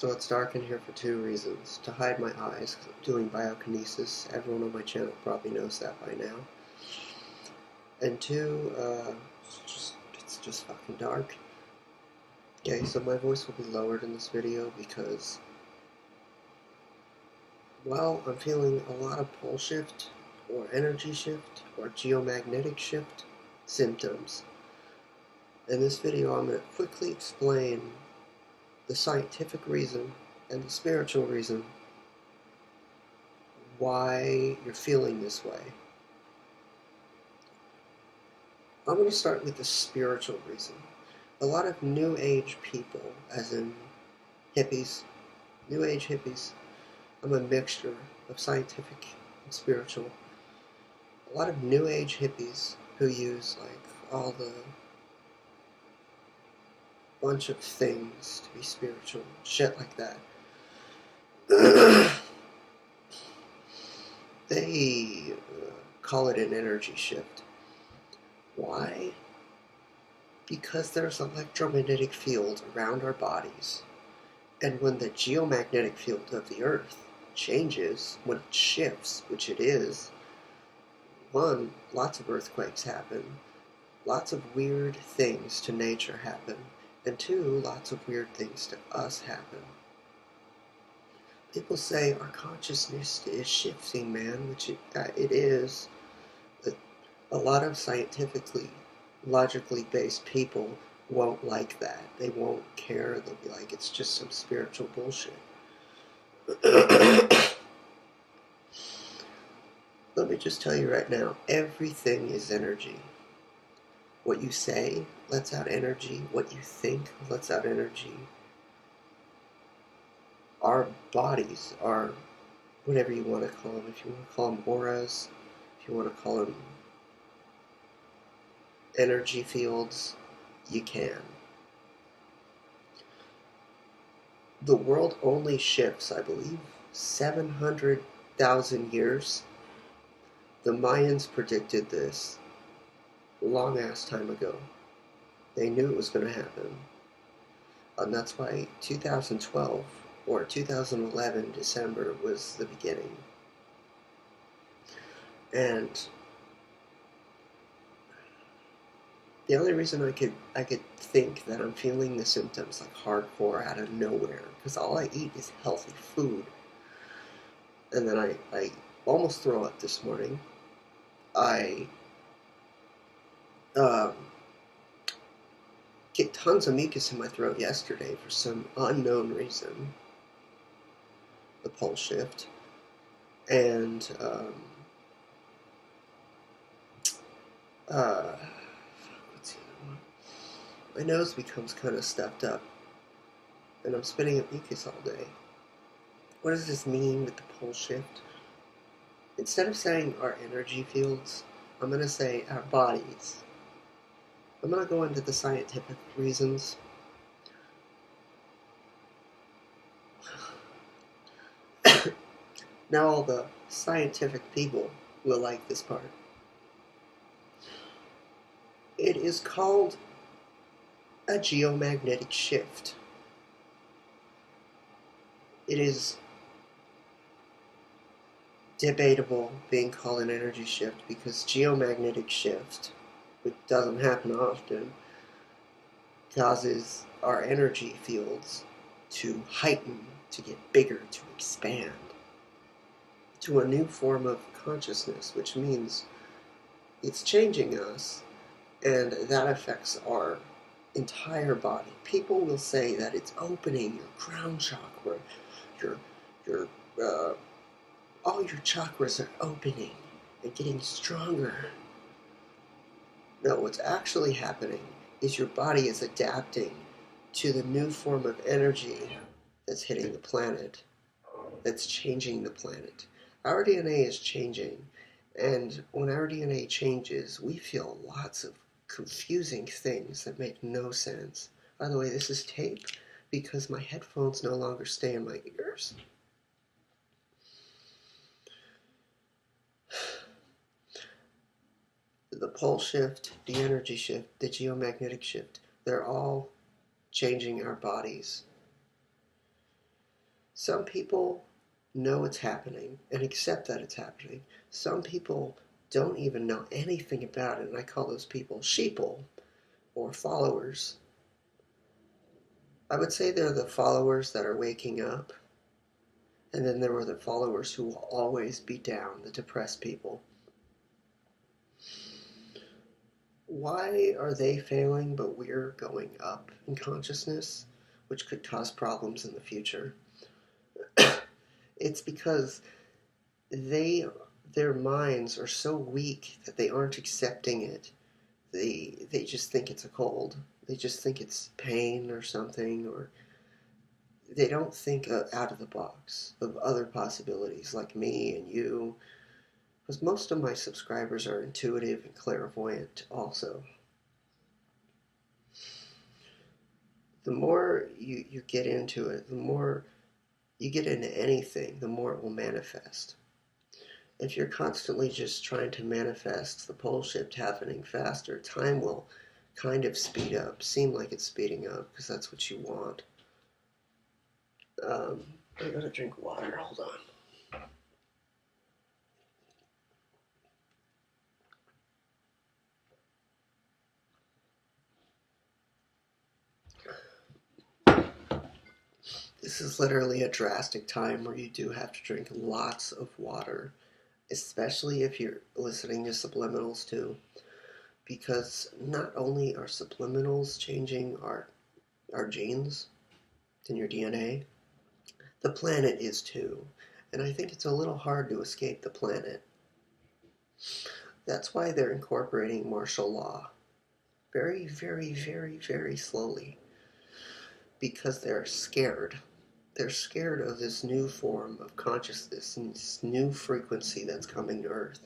So it's dark in here for two reasons. To hide my eyes, 'cause I'm doing biokinesis. Everyone on my channel probably knows that by now. And two, it's just fucking dark. Okay, so my voice will be lowered in this video because, well, I'm feeling a lot of pole shift, or energy shift, or geomagnetic shift symptoms. In this video, I'm going to quickly explain the scientific reason and the spiritual reason why you're feeling this way. I'm going to start with the spiritual reason. A lot of New Age people, as in hippies, New Age hippies, I'm a mixture of scientific and spiritual. A lot of New Age hippies who use like all the bunch of things to be spiritual, shit like that. They call it an energy shift. Why? Because there's an electromagnetic field around our bodies, and when the geomagnetic field of the Earth changes, when it shifts, which it is, one, lots of earthquakes happen, lots of weird things to nature happen, and two, lots of weird things to us happen. People say our consciousness is shifting, man, which it is. A lot of scientifically, logically based people won't like that. They won't care. They'll be like, it's just some spiritual bullshit. Let me just tell you right now, everything is energy. What you say lets out energy. What you think lets out energy. Our bodies are whatever you want to call them. If you want to call them auras, if you want to call them energy fields, you can. The world only shifts, I believe, 700,000 years. The Mayans predicted this a long-ass time ago. They knew it was going to happen. And that's why 2012 or 2011 December was the beginning. And the only reason I could think that I'm feeling the symptoms like hardcore out of nowhere, because all I eat is healthy food. And then I almost throw up this morning. I get tons of mucus in my throat yesterday for some unknown reason. The pole shift. And what's the other one? My nose becomes kind of stuffed up, and I'm spitting up mucus all day. What does this mean with the pole shift? Instead of saying our energy fields, I'm going to say our bodies. I'm going to go into the scientific reasons. Now all the scientific people will like this part. It is called a geomagnetic shift. It is debatable being called an energy shift because geomagnetic shift, which doesn't happen often, causes our energy fields to heighten, to get bigger, to expand to a new form of consciousness, which means it's changing us, and that affects our entire body. People will say that it's opening your crown chakra, all your chakras are opening and getting stronger. No, what's actually happening is your body is adapting to the new form of energy that's hitting the planet, that's changing the planet. Our DNA is changing, and when our DNA changes, we feel lots of confusing things that make no sense. By the way, this is tape because my headphones no longer stay in my ears. The pole shift, the energy shift, the geomagnetic shift, they're all changing our bodies. Some people know it's happening and accept that it's happening. Some people don't even know anything about it, and I call those people sheeple or followers. I would say they're the followers that are waking up, and then there were the followers who will always be down, the depressed people. Why are they failing but we're going up in consciousness, which could cause problems in the future? It's because their minds are so weak that they aren't accepting it. They just think it's a cold. They just think it's pain or something, or they don't think out of the box of other possibilities like me and you. Because most of my subscribers are intuitive and clairvoyant also. The more you get into it, the more you get into anything, the more it will manifest. If you're constantly just trying to manifest the pole shift happening faster, time will kind of speed up, seem like it's speeding up, because that's what you want. I gotta drink water, hold on. This is literally a drastic time where you do have to drink lots of water, especially if you're listening to subliminals too, because not only are subliminals changing our genes in your DNA, the planet is too. And I think it's a little hard to escape the planet. That's why they're incorporating martial law very, very, very, very slowly, because they're scared. They're scared of this new form of consciousness and this new frequency that's coming to Earth.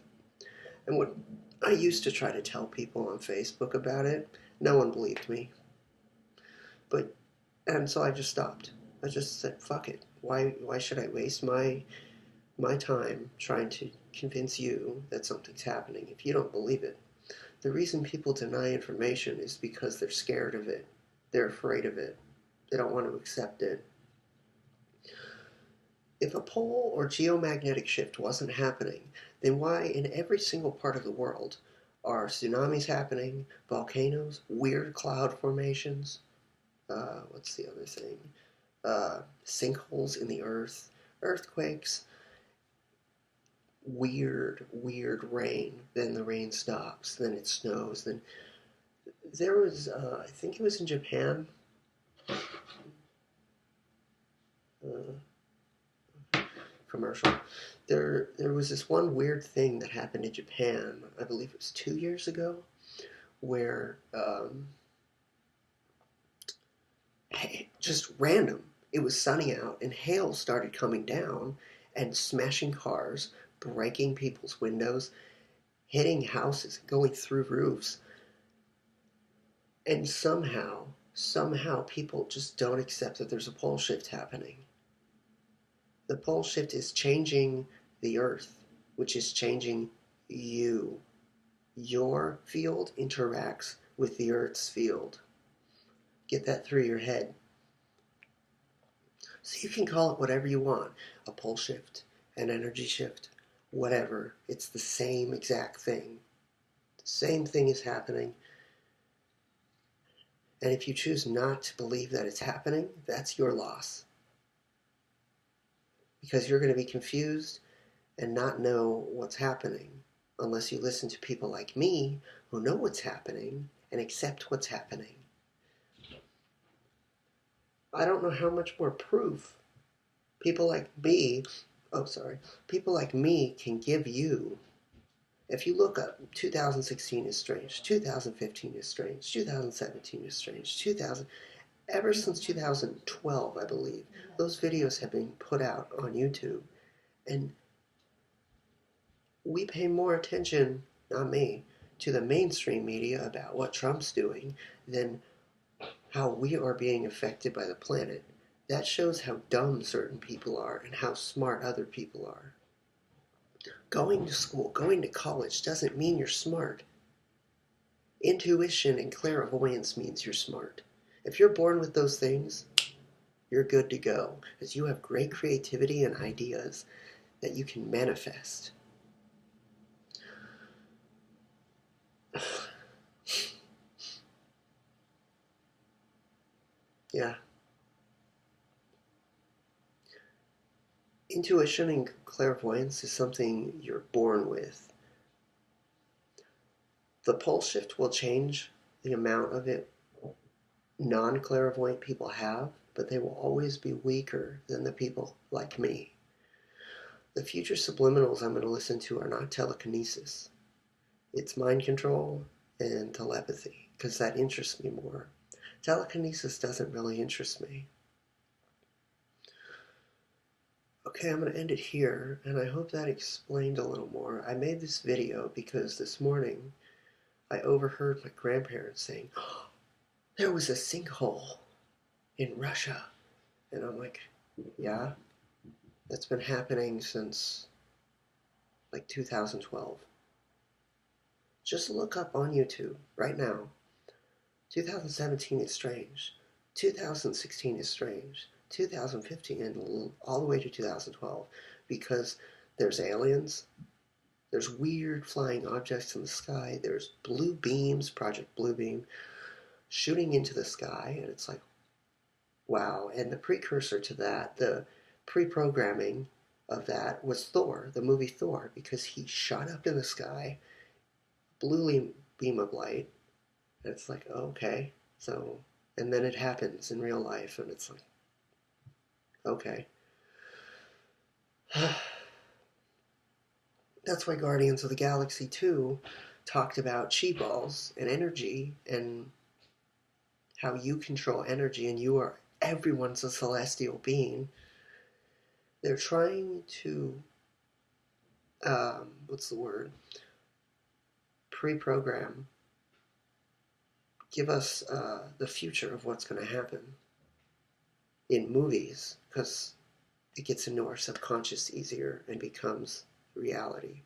And what I used to try to tell people on Facebook about it, no one believed me. And so I just stopped. I just said, fuck it. Why should I waste my time trying to convince you that something's happening if you don't believe it? The reason people deny information is because they're scared of it. They're afraid of it. They don't want to accept it. If a pole or geomagnetic shift wasn't happening, then why in every single part of the world are tsunamis happening, volcanoes, weird cloud formations, what's the other thing? Sinkholes in the earth, earthquakes, weird rain. Then the rain stops, then it snows. Then there was, I think it was in Japan. Commercial. There was this one weird thing that happened in Japan. I believe it was 2 years ago, where just random. It was sunny out, and hail started coming down and smashing cars, breaking people's windows, hitting houses, going through roofs. And somehow people just don't accept that there's a pole shift happening. The pole shift is changing the Earth, which is changing you. Your field interacts with the Earth's field. Get that through your head. So you can call it whatever you want. A pole shift, an energy shift, whatever. It's the same exact thing. The same thing is happening. And if you choose not to believe that it's happening, that's your loss. Because you're going to be confused and not know what's happening unless you listen to people like me who know what's happening and accept what's happening. I don't know how much more proof people like me can give you. If you look up 2016 is strange, 2015 is strange, 2017 is strange, ever since 2012, I believe, those videos have been put out on YouTube. And we pay more attention, not me, to the mainstream media about what Trump's doing than how we are being affected by the planet. That shows how dumb certain people are and how smart other people are. Going to school, going to college doesn't mean you're smart. Intuition and clairvoyance means you're smart. If you're born with those things, you're good to go, because you have great creativity and ideas that you can manifest. Yeah. Intuition and clairvoyance is something you're born with. The pole shift will change the amount of it non-clairvoyant people have, but they will always be weaker than the people like me. The future subliminals I'm going to listen to are not telekinesis. It's mind control and telepathy, because that interests me more. Telekinesis doesn't really interest me. Okay, I'm going to end it here, and I hope that explained a little more. I made this video because this morning I overheard my grandparents saying, "Oh, there was a sinkhole in Russia." And I'm like, yeah, that's been happening since like 2012. Just look up on YouTube right now. 2017 is strange. 2016 is strange. 2015 and all the way to 2012, because there's aliens, there's weird flying objects in the sky, there's blue beams, Project Blue Beam, shooting into the sky, and it's like, wow. And the precursor to that, the pre-programming of that was Thor, the movie Thor, because he shot up in the sky, blue beam of light, and it's like, oh, okay, so, and then it happens in real life, and it's like, okay. That's why Guardians of the Galaxy 2 talked about chi balls and energy and how you control energy and you are, everyone's a celestial being. They're trying to, what's the word? Pre-program, give us the future of what's going to happen in movies, because it gets into our subconscious easier and becomes reality.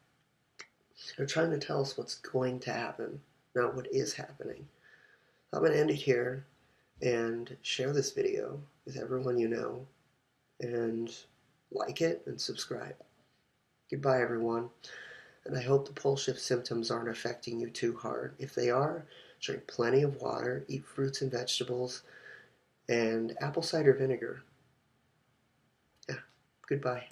They're trying to tell us what's going to happen, not what is happening. I'm going to end it here and share this video with everyone you know, and like it and subscribe. Goodbye, everyone. And I hope the pole shift symptoms aren't affecting you too hard. If they are, drink plenty of water, eat fruits and vegetables, and apple cider vinegar. Yeah, goodbye.